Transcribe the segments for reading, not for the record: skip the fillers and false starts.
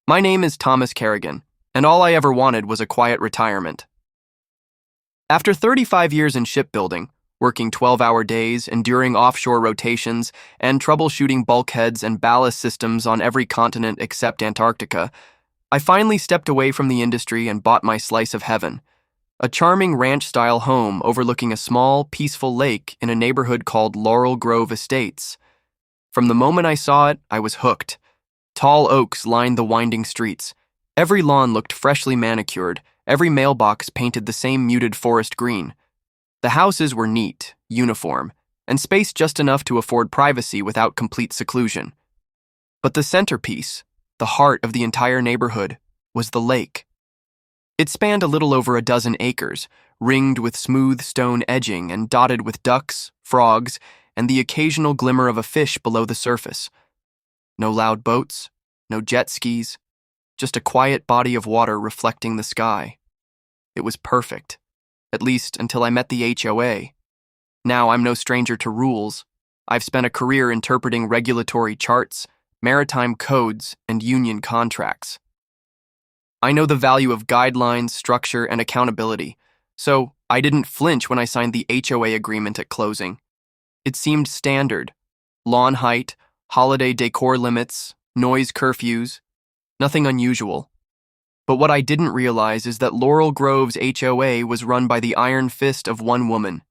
My name is Thomas Kerrigan, and all I ever wanted was a quiet retirement. After 35 years in shipbuilding, working 12-hour days, enduring offshore rotations, and troubleshooting bulkheads and ballast systems on every continent except Antarctica, I finally stepped away from the industry and bought my slice of heaven, a charming ranch-style home overlooking a small, peaceful lake in a neighborhood called Laurel Grove Estates. From the moment I saw it, I was hooked. Tall oaks lined the winding streets. Every lawn looked freshly manicured, every mailbox painted the same muted forest green. The houses were neat, uniform, and spaced just enough to afford privacy without complete seclusion. But the centerpiece, the heart of the entire neighborhood, was the lake. It spanned a little over a dozen acres, ringed with smooth stone edging and dotted with ducks, frogs, and the occasional glimmer of a fish below the surface. No loud boats, no jet skis, just a quiet body of water reflecting the sky. It was perfect, at least until I met the HOA. Now I'm no stranger to rules. I've spent a career interpreting regulatory charts, maritime codes, and union contracts. I know the value of guidelines, structure, and accountability, so I didn't flinch when I signed the HOA agreement at closing. It seemed standard: lawn height, holiday decor limits, noise curfews, nothing unusual. But what I didn't realize is that Laurel Grove's HOA was run by the iron fist of one woman,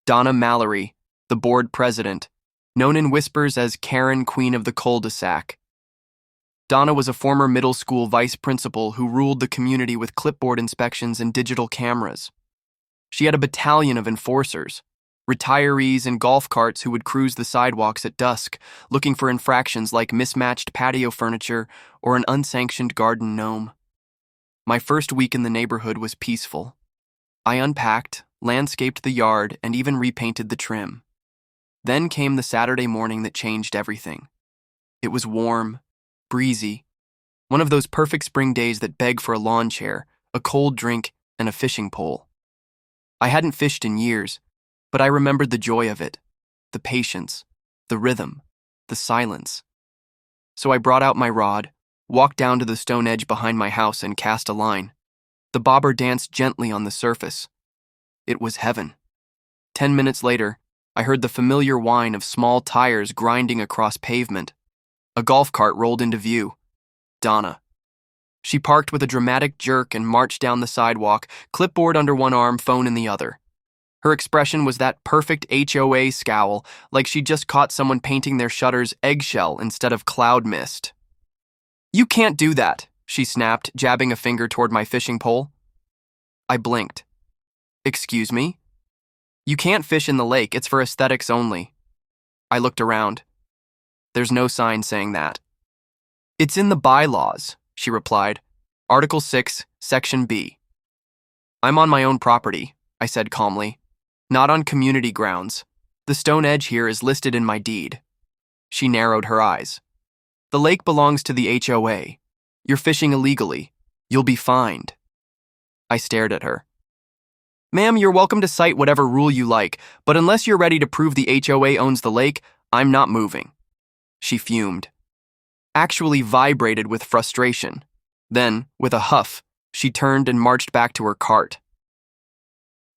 Donna Mallerie, the board president, known in whispers as Karen, Queen of the Cul-de-sac. Donna was a former middle school vice principal who ruled the community with clipboard inspections and digital cameras. She had a battalion of enforcers, retirees in golf carts who would cruise the sidewalks at dusk, looking for infractions like mismatched patio furniture or an unsanctioned garden gnome. My first week in the neighborhood was peaceful. I unpacked, landscaped the yard, and even repainted the trim. Then came the Saturday morning that changed everything. It was warm, breezy, one of those perfect spring days that beg for a lawn chair, a cold drink, and a fishing pole. I hadn't fished in years, but I remembered the joy of it, the patience, the rhythm, the silence. So I brought out my rod, walked down to the stone edge behind my house, and cast a line. The bobber danced gently on the surface. It was heaven. 10 minutes later, I heard the familiar whine of small tires grinding across pavement. A golf cart rolled into view. Donna. She parked with a dramatic jerk and marched down the sidewalk, clipboard under one arm, phone in the other. Her expression was that perfect HOA scowl, like she'd just caught someone painting their shutters eggshell instead of cloud mist. "You can't do that," she snapped, jabbing a finger toward my fishing pole. I blinked. "Excuse me? You can't fish in the lake, it's for aesthetics only." I looked around. "There's no sign saying that." "It's in the bylaws," she replied. "Article 6, Section B." "I'm on my own property," I said calmly. "Not on community grounds. The stone edge here is listed in my deed." She narrowed her eyes. "The lake belongs to the HOA. You're fishing illegally. You'll be fined." I stared at her. "Ma'am, you're welcome to cite whatever rule you like, but unless you're ready to prove the HOA owns the lake, I'm not moving." She fumed. Actually vibrated with frustration. Then, with a huff, she turned and marched back to her cart.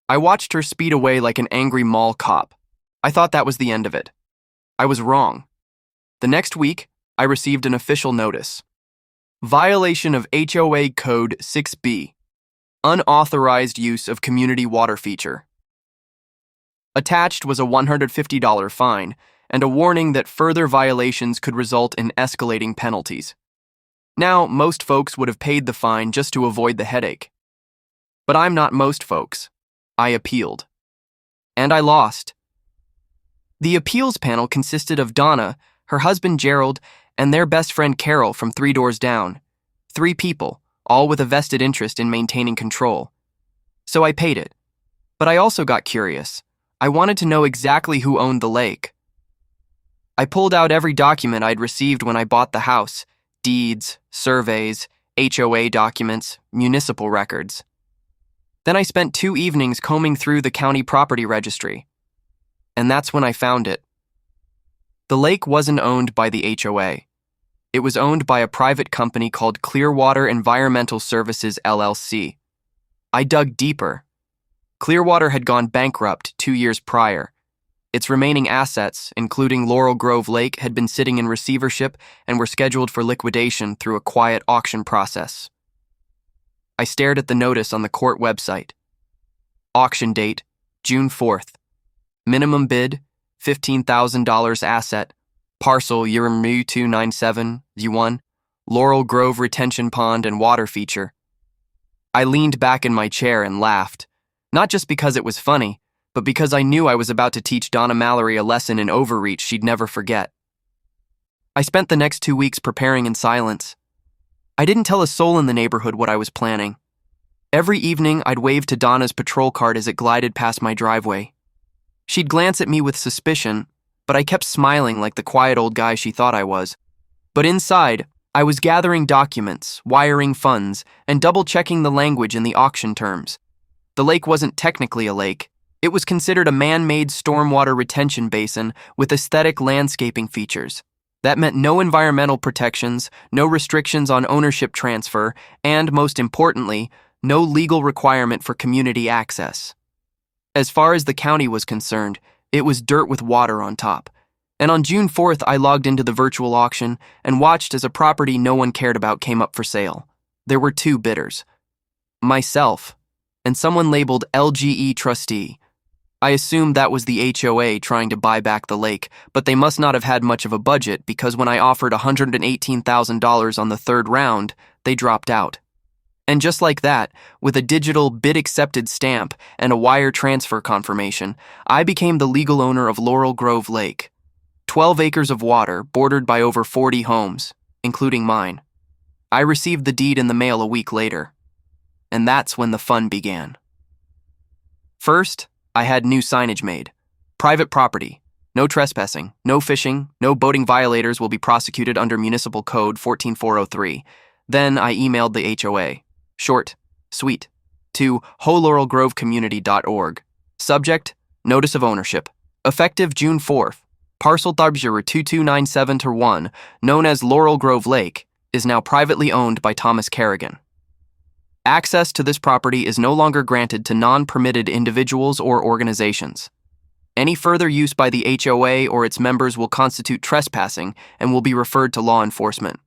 I watched her speed away like an angry mall cop. I thought that was the end of it. I was wrong. The next week, I received an official notice. Violation of HOA Code 6B. Unauthorized use of community water feature. Attached was a $150 fine and a warning that further violations could result in escalating penalties. Now, most folks would have paid the fine just to avoid the headache. But I'm not most folks. I appealed. And I lost. The appeals panel consisted of Donna, her husband Gerald, and their best friend Carol from 3 doors down. 3 people, all with a vested interest in maintaining control. So I paid it. But I also got curious. I wanted to know exactly who owned the lake. I pulled out every document I'd received when I bought the house: deeds, surveys, HOA documents, municipal records. Then I spent 2 evenings combing through the county property registry. And that's when I found it. The lake wasn't owned by the HOA. It was owned by a private company called Clearwater Environmental Services, LLC. I dug deeper. Clearwater had gone bankrupt 2 years prior. Its remaining assets, including Laurel Grove Lake, had been sitting in receivership and were scheduled for liquidation through a quiet auction process. I stared at the notice on the court website. Auction date, June 4th. Minimum bid, $15,000 asset. Parcel Yurmu 297 Z1, Laurel Grove retention pond and water feature. I leaned back in my chair and laughed, not just because it was funny, but because I knew I was about to teach Donna Mallerie a lesson in overreach she'd never forget. I spent the next 2 weeks preparing in silence. I didn't tell a soul in the neighborhood what I was planning. Every evening, I'd wave to Donna's patrol cart as it glided past my driveway. She'd glance at me with suspicion, but I kept smiling like the quiet old guy she thought I was. But inside, I was gathering documents, wiring funds, and double-checking the language in the auction terms. The lake wasn't technically a lake. It was considered a man-made stormwater retention basin with aesthetic landscaping features. That meant no environmental protections, no restrictions on ownership transfer, and, most importantly, no legal requirement for community access. As far as the county was concerned, it was dirt with water on top. And on June 4th, I logged into the virtual auction and watched as a property no one cared about came up for sale. There were 2 bidders. Myself, and someone labeled LGE trustee. I assumed that was the HOA trying to buy back the lake, but they must not have had much of a budget because when I offered $118,000 on the 3rd round, they dropped out. And just like that, with a digital bid accepted stamp and a wire transfer confirmation, I became the legal owner of Laurel Grove Lake. 12 acres of water bordered by over 40 homes, including mine. I received the deed in the mail a week later. And that's when the fun began. First, I had new signage made. Private property. No trespassing, no fishing, no boating violators will be prosecuted under Municipal Code 14403. Then I emailed the HOA. Short, sweet, to holaurelgrovecommunity.org. Subject, Notice of Ownership. Effective June 4th. Parcel Tarbjura 2297-1, known as Laurel Grove Lake, is now privately owned by Thomas Kerrigan. Access to this property is no longer granted to non-permitted individuals or organizations. Any further use by the HOA or its members will constitute trespassing and will be referred to law enforcement.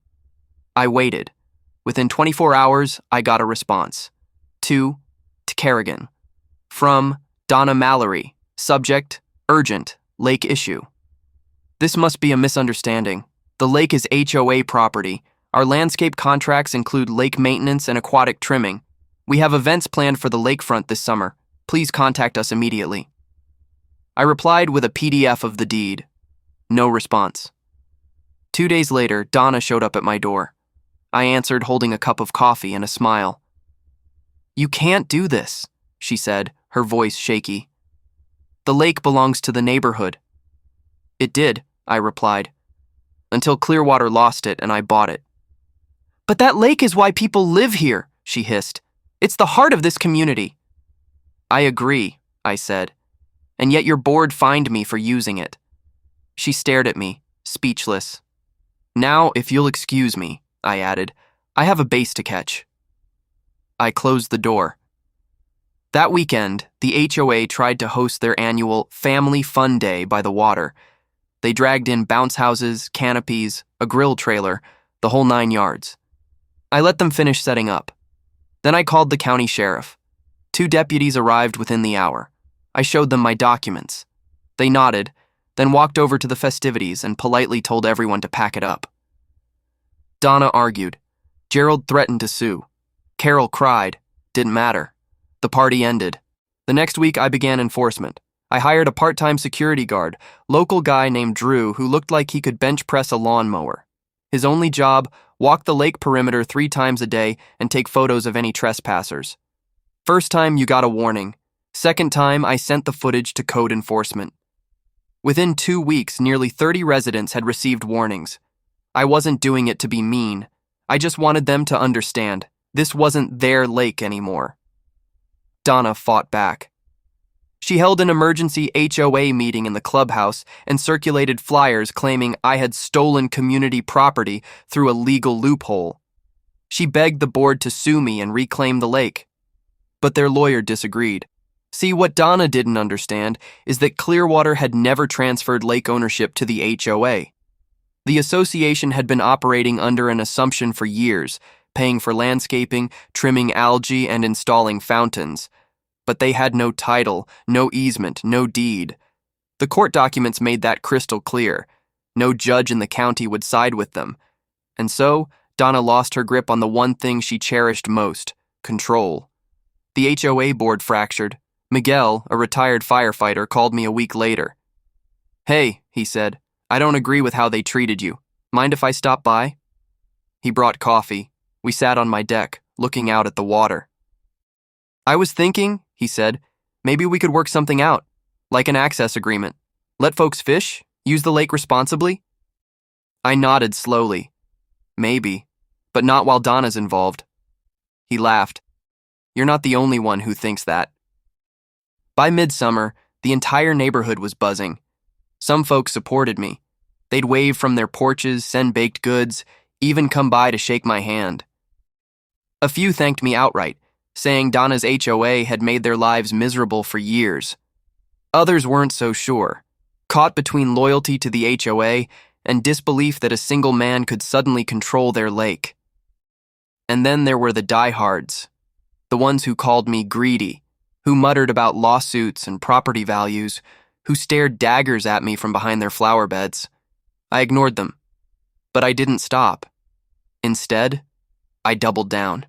I waited. Within 24 hours, I got a response. To Kerrigan. From Donna Mallerie. Subject, urgent, lake issue. This must be a misunderstanding. The lake is HOA property. Our landscape contracts include lake maintenance and aquatic trimming. We have events planned for the lakefront this summer. Please contact us immediately. I replied with a PDF of the deed. No response. 2 days later, Donna showed up at my door. I answered holding a cup of coffee and a smile. "You can't do this," she said, her voice shaky. "The lake belongs to the neighborhood." "It did," I replied, "until Clearwater lost it and I bought it." "But that lake is why people live here," she hissed. "It's the heart of this community." "I agree," I said, "and yet your board fined me for using it." She stared at me, speechless. "Now, if you'll excuse me," I added, "I have a base to catch." I closed the door. That weekend, the HOA tried to host their annual Family Fun Day by the water. They dragged in bounce houses, canopies, a grill trailer, the whole 9 yards. I let them finish setting up. Then I called the county sheriff. 2 deputies arrived within the hour. I showed them my documents. They nodded, then walked over to the festivities and politely told everyone to pack it up. Donna argued. Gerald threatened to sue. Carol cried. Didn't matter. The party ended. The next week, I began enforcement. I hired a part-time security guard, local guy named Drew, who looked like he could bench press a lawnmower. His only job, walk the lake perimeter 3 times a day and take photos of any trespassers. First time, you got a warning. Second time, I sent the footage to code enforcement. Within 2 weeks, nearly 30 residents had received warnings. I wasn't doing it to be mean. I just wanted them to understand. This wasn't their lake anymore. Donna fought back. She held an emergency HOA meeting in the clubhouse and circulated flyers claiming I had stolen community property through a legal loophole. She begged the board to sue me and reclaim the lake. But their lawyer disagreed. See, what Donna didn't understand is that Clearwater had never transferred lake ownership to the HOA. The association had been operating under an assumption for years, paying for landscaping, trimming algae, and installing fountains. But they had no title, no easement, no deed. The court documents made that crystal clear. No judge in the county would side with them. And so, Donna lost her grip on the one thing she cherished most: control. The HOA board fractured. Miguel, a retired firefighter, called me a week later. "Hey," he said, "I don't agree with how they treated you. Mind if I stop by?" He brought coffee. We sat on my deck, looking out at the water. "I was thinking," he said, "maybe we could work something out, like an access agreement. Let folks fish, use the lake responsibly." I nodded slowly. "Maybe, but not while Donna's involved." He laughed. "You're not the only one who thinks that." By midsummer, the entire neighborhood was buzzing. Some folks supported me. They'd wave from their porches, send baked goods, even come by to shake my hand. A few thanked me outright, saying Donna's HOA had made their lives miserable for years. Others weren't so sure, caught between loyalty to the HOA and disbelief that a single man could suddenly control their lake. And then there were the diehards, the ones who called me greedy, who muttered about lawsuits and property values, who stared daggers at me from behind their flower beds. I ignored them, but I didn't stop. Instead, I doubled down.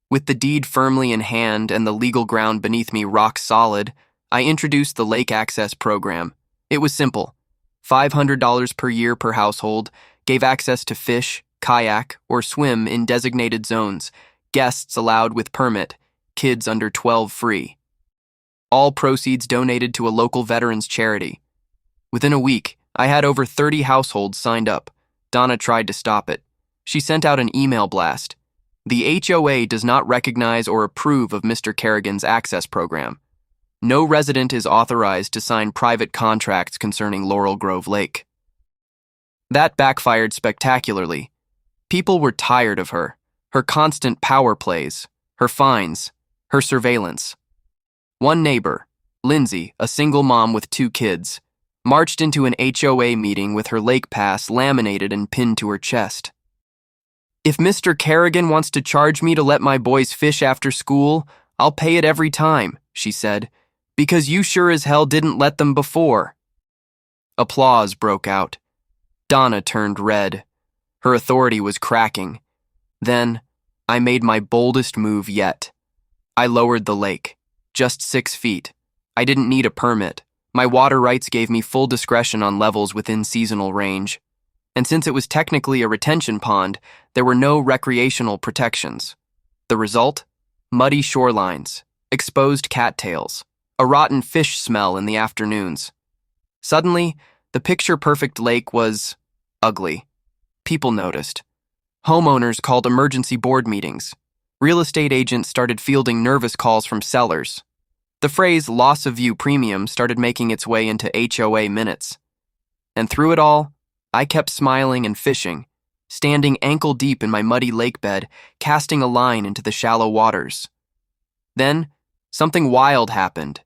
With the deed firmly in hand and the legal ground beneath me rock solid, I introduced the Lake Access Program. It was simple. $500 per year per household, gave access to fish, kayak, or swim in designated zones, guests allowed with permit, kids under 12 free. All proceeds donated to a local veterans charity. Within a week, I had over 30 households signed up. Donna tried to stop it. She sent out an email blast. The HOA does not recognize or approve of Mr. Kerrigan's access program. No resident is authorized to sign private contracts concerning Laurel Grove Lake. That backfired spectacularly. People were tired of her constant power plays, her fines, her surveillance. One neighbor, Lindsay, a single mom with 2 kids, marched into an HOA meeting with her lake pass laminated and pinned to her chest. "If Mr. Kerrigan wants to charge me to let my boys fish after school, I'll pay it every time," she said, "because you sure as hell didn't let them before." Applause broke out. Donna turned red. Her authority was cracking. Then, I made my boldest move yet. I lowered the lake, just 6 feet. I didn't need a permit. My water rights gave me full discretion on levels within seasonal range. And since it was technically a retention pond, there were no recreational protections. The result? Muddy shorelines, exposed cattails, a rotten fish smell in the afternoons. Suddenly, the picture-perfect lake was ugly. People noticed. Homeowners called emergency board meetings. Real estate agents started fielding nervous calls from sellers. The phrase loss of view premium started making its way into HOA minutes. And through it all, I kept smiling and fishing, standing ankle deep in my muddy lake bed, casting a line into the shallow waters. Then, something wild happened.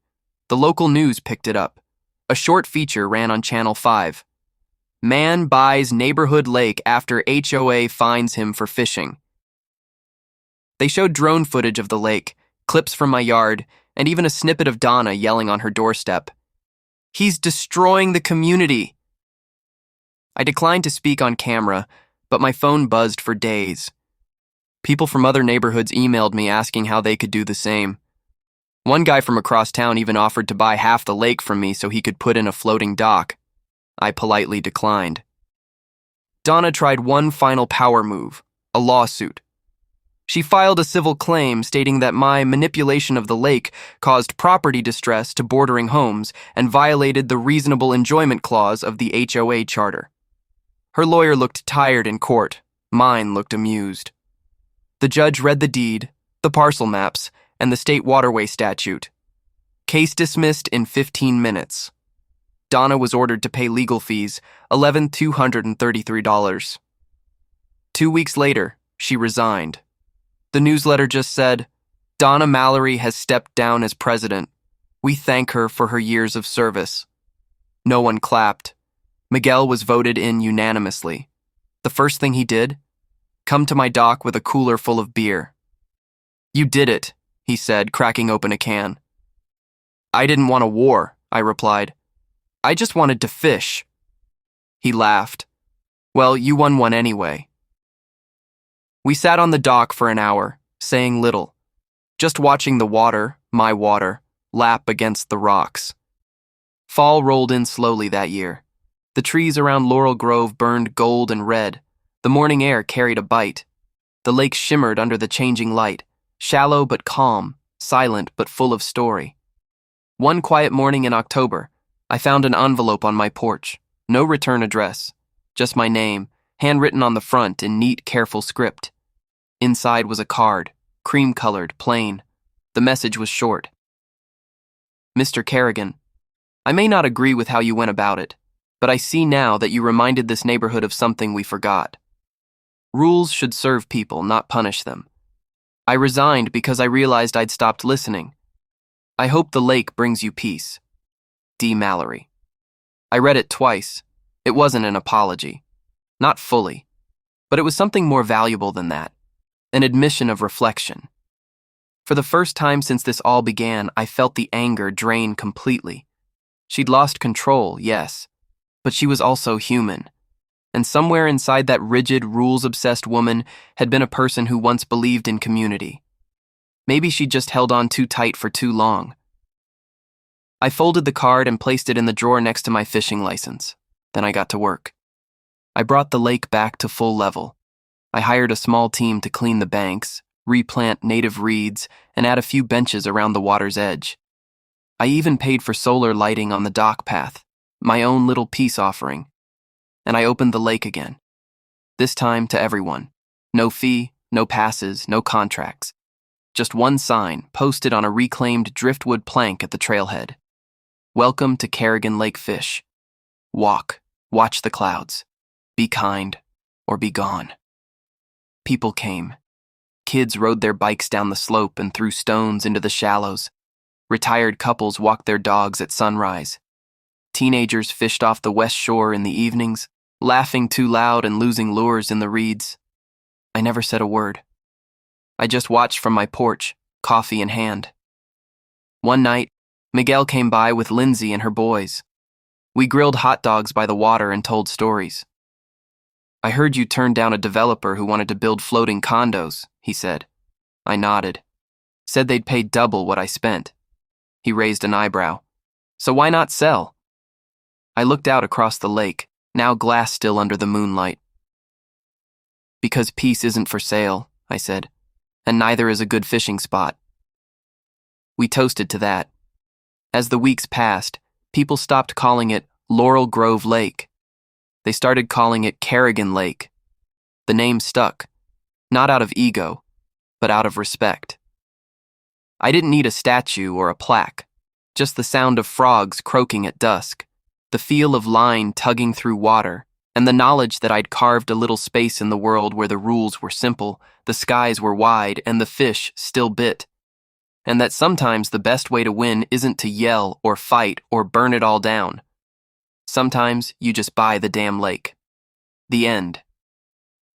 The local news picked it up. A short feature ran on Channel 5. "Man buys neighborhood lake after HOA fines him for fishing." They showed drone footage of the lake, clips from my yard, and even a snippet of Donna yelling on her doorstep. "He's destroying the community." I declined to speak on camera, but my phone buzzed for days. People from other neighborhoods emailed me asking how they could do the same. One guy from across town even offered to buy half the lake from me so he could put in a floating dock. I politely declined. Donna tried one final power move, a lawsuit. She filed a civil claim stating that my manipulation of the lake caused property distress to bordering homes and violated the reasonable enjoyment clause of the HOA charter. Her lawyer looked tired in court. Mine looked amused. The judge read the deed, the parcel maps, and the state waterway statute. Case dismissed in 15 minutes. Donna was ordered to pay legal fees, $11,233. 2 weeks later, she resigned. The newsletter just said, Donna Mallerie has stepped down as president. We thank her for her years of service. No one clapped. Miguel was voted in unanimously. The first thing he did? Come to my dock with a cooler full of beer. You did it, he said, cracking open a can. I didn't want a war, I replied. I just wanted to fish. He laughed. Well, you won one anyway. We sat on the dock for an hour, saying little, just watching the water, my water, lap against the rocks. Fall rolled in slowly that year. The trees around Laurel Grove burned gold and red. The morning air carried a bite. The lake shimmered under the changing light, shallow but calm, silent but full of story. One quiet morning in October, I found an envelope on my porch. No return address, just my name, handwritten on the front in neat, careful script. Inside was a card, cream-colored, plain. The message was short. Mr. Kerrigan, I may not agree with how you went about it, but I see now that you reminded this neighborhood of something we forgot. Rules should serve people, not punish them. I resigned because I realized I'd stopped listening. I hope the lake brings you peace. D. Mallerie. I read it twice. It wasn't an apology. Not fully. But it was something more valuable than that. An admission of reflection. For the first time since this all began, I felt the anger drain completely. She'd lost control, yes, but she was also human. And somewhere inside that rigid, rules-obsessed woman had been a person who once believed in community. Maybe she'd just held on too tight for too long. I folded the card and placed it in the drawer next to my fishing license. Then I got to work. I brought the lake back to full level. I hired a small team to clean the banks, replant native reeds, and add a few benches around the water's edge. I even paid for solar lighting on the dock path, my own little peace offering. And I opened the lake again. This time to everyone. No fee, no passes, no contracts. Just one sign posted on a reclaimed driftwood plank at the trailhead. Welcome to Kerrigan Lake Fish. Walk, watch the clouds. Be kind, or be gone. People came. Kids rode their bikes down the slope and threw stones into the shallows. Retired couples walked their dogs at sunrise. Teenagers fished off the west shore in the evenings, laughing too loud and losing lures in the reeds. I never said a word. I just watched from my porch, coffee in hand. One night, Miguel came by with Lindsay and her boys. We grilled hot dogs by the water and told stories. I heard you turned down a developer who wanted to build floating condos, he said. I nodded. Said they'd pay double what I spent. He raised an eyebrow. So why not sell? I looked out across the lake, now glass still under the moonlight. Because peace isn't for sale, I said, and neither is a good fishing spot. We toasted to that. As the weeks passed, people stopped calling it Laurel Grove Lake. They started calling it Kerrigan Lake. The name stuck, not out of ego, but out of respect. I didn't need a statue or a plaque, just the sound of frogs croaking at dusk, the feel of line tugging through water, and the knowledge that I'd carved a little space in the world where the rules were simple, the skies were wide, and the fish still bit. And that sometimes the best way to win isn't to yell or fight or burn it all down. Sometimes you just buy the damn lake. The end.